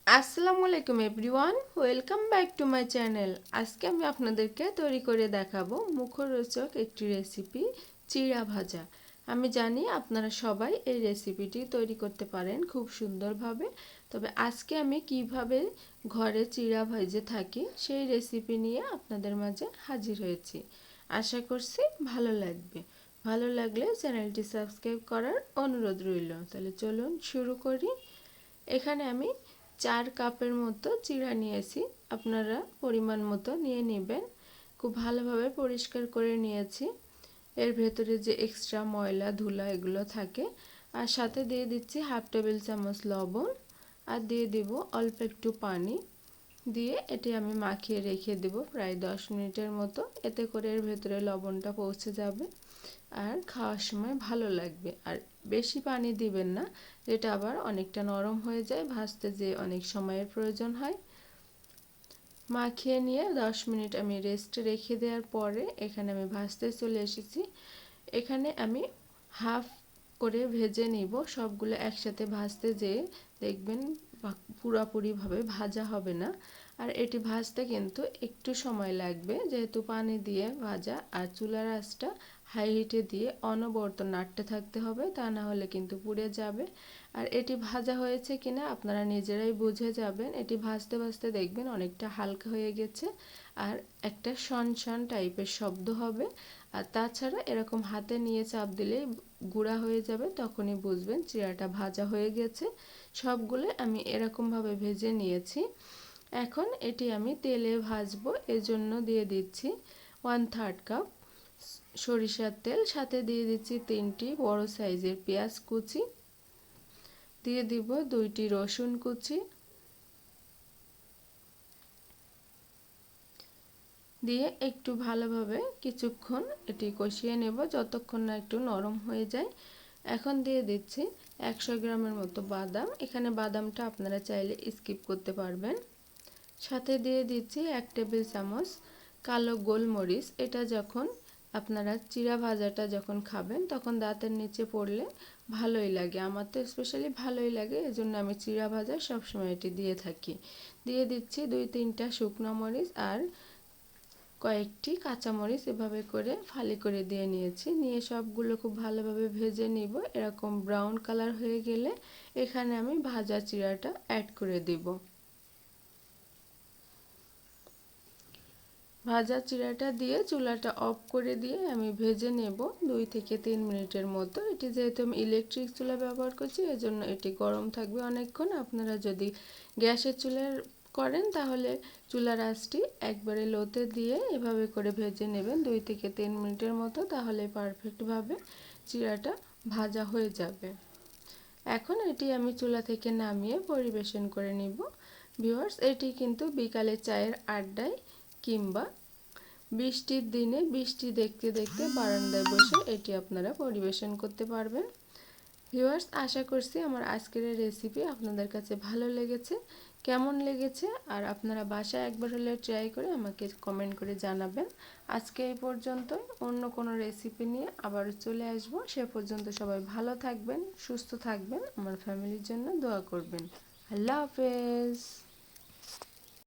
আসসালামু আলাইকুম everyone, welcome back to my channel. আজকে আমি আপনাদেরকে তৈরি করে দেখাবো মুখরোচক একটি রেসিপি, চিড়া ভাজা। আমি জানি আপনারা সবাই এই রেসিপিটি তৈরি করতে পারেন খুব সুন্দরভাবে। তবে আজকে আমি কিভাবে ঘরে চিড়া ভেজে থাকি সেই রেসিপি নিয়ে আপনাদের মাঝে হাজির হয়েছি। আশা করছি ভালো লাগবে। ভালো লাগলে চ্যানেলটি সাবস্ক্রাইব করার অনুরোধ রইল। তাহলে চলুন শুরু করি। এখানে আমি 4 কাপের মতো চিড়া নিয়েছি। আপনারা পরিমাণ মতো নিয়ে নেবেন। খুব ভালোভাবে পরিষ্কার করে নিয়েছি। এর ভেতরে যে এক্সট্রা ময়লা ধুলা এগুলো থাকে। আর সাথে দিয়ে দিচ্ছি হাফ টেবিল চামচ লবণ, আর দিয়ে দিব অল্প একটু পানি। দিয়ে এটি আমি মাখিয়ে রেখে দেব প্রায় 10 মিনিটের মতো। এতে করে এর ভেতরে লবণটা পৌঁছে যাবে আর খাওয়ার সময় ভালো লাগবে। আর বেশি পানি দিবেন না, যেটা আবার অনেকটা নরম হয়ে যায়, ভাজতে যে অনেক সময়ের প্রয়োজন হয়। মাখিয়ে নিয়ে 10 মিনিট আমি রেস্টে রেখে দেওয়ার পরে এখানে আমি ভাজতে চলে এসেছি। এখানে আমি হাফ করে ভেজে নিব। সবগুলো একসাথে ভাজতে যেয়ে দেখবেন পুরোপুরিভাবে ভাজা হবে না। আর এটি ভাজতে কিন্তু একটু সময় লাগবে, যেহেতু পানি দিয়ে ভাজা। আর চুলার আঁচটা হাই হিটে দিয়ে অনবরত নাড়তে থাকতে হবে, তা না হলে কিন্তু পুড়ে যাবে। আর এটি ভাজা হয়েছে কিনা আপনারা নিজেরাই বুঝে যাবেন। এটি ভাজতে ভাজতে দেখবেন অনেকটা হালকা হয়ে গেছে আর একটা শনশন টাইপের শব্দ হবে। আর তাছাড়া এরকম হাতে নিয়ে চাপ দিলেই গুঁড়া হয়ে যাবে, তখনই বুঝবেন চিড়াটা ভাজা হয়ে গেছে। সবগুলো আমি এরকমভাবে ভেজে নিয়েছি। এখন এটি আমি তেলে ভাজবো, এজন্য দিয়ে দিচ্ছি 1/3 কাপ সরিষার তেল। সাথে দিয়ে দিচ্ছি 3টি বড় সাইজের পেঁয়াজ কুচি, দিয়ে দিব 2টি রসুন কুচি, দিয়ে একটু ভালোভাবে কিছুক্ষণ এটি কষিয়ে নেব, যতক্ষণ না একটু নরম হয়ে যায়। এখন দিয়ে দিচ্ছি 100 গ্রামের মতো বাদাম। এখানে বাদামটা আপনারা চাইলে স্কিপ করতে পারবেন। সাথে দিয়ে দিচ্ছি 1 টেবিল চামচ কালো গোলমরিচ। এটা যখন আপনারা চিড়া ভাজাটা যখন খাবেন তখন দাঁতের নিচে পড়লে ভালোই লাগে, আমার তো স্পেশালি ভালোই লাগে, এজন্য আমি চিড়া ভাজা সবসময় এটি দিয়ে থাকি। দিয়ে দিচ্ছি 2-3টা শুকনো মরিচ আর কয়েকটি কাঁচামরিচ, এভাবে করে ফালি করে দিয়ে নিয়েছি। নিয়ে সবগুলো খুব ভালোভাবে ভেজে নিব। এরকম ব্রাউন কালার হয়ে গেলে এখানে আমি ভাজা চিড়াটা অ্যাড করে দিব। ভাজা চিড়াটা দিয়ে চুলাটা অফ করে দিয়ে আমি ভেজে নেব 2 থেকে 3 মিনিটের মতো। এটি যেহেতু আমি ইলেকট্রিক চুলা ব্যবহার করছি, এজন্য এটি গরম থাকবে অনেকক্ষণ। আপনারা যদি গ্যাসের চুলার করেন তাহলে চুলার আঁচটি একবারে লোতে দিয়ে এভাবে করে ভেজে নেবেন 2 থেকে 3 মিনিটের মতো, তাহলে পারফেক্টভাবে চিড়াটা ভাজা হয়ে যাবে। এখন এটি আমি চুলা থেকে নামিয়ে পরিবেশন করে নিব। ভিউয়ার্স, এটি কিন্তু বিকালে চায়ের আড্ডায় কিংবা বৃষ্টির দিনে বৃষ্টি দেখতে দেখতে বারান্দায় বসে এটি আপনারা পরিবেশন করতে পারবেন। ভিউয়ার্স, আশা করছি আমার আজকের এই রেসিপি আপনাদের কাছে ভালো লেগেছে। কেমন লেগেছে আর আপনারা বাসায় একবার হলে ট্রাই করে আমাকে কমেন্ট করে জানাবেন। আজকে এই পর্যন্তই। অন্য কোনো রেসিপি নিয়ে আবার চলে আসব। সে পর্যন্ত সবাই ভালো থাকবেন, সুস্থ থাকবেন, আমার ফ্যামিলির জন্য দোয়া করবেন। আল্লাহ হাফেজ।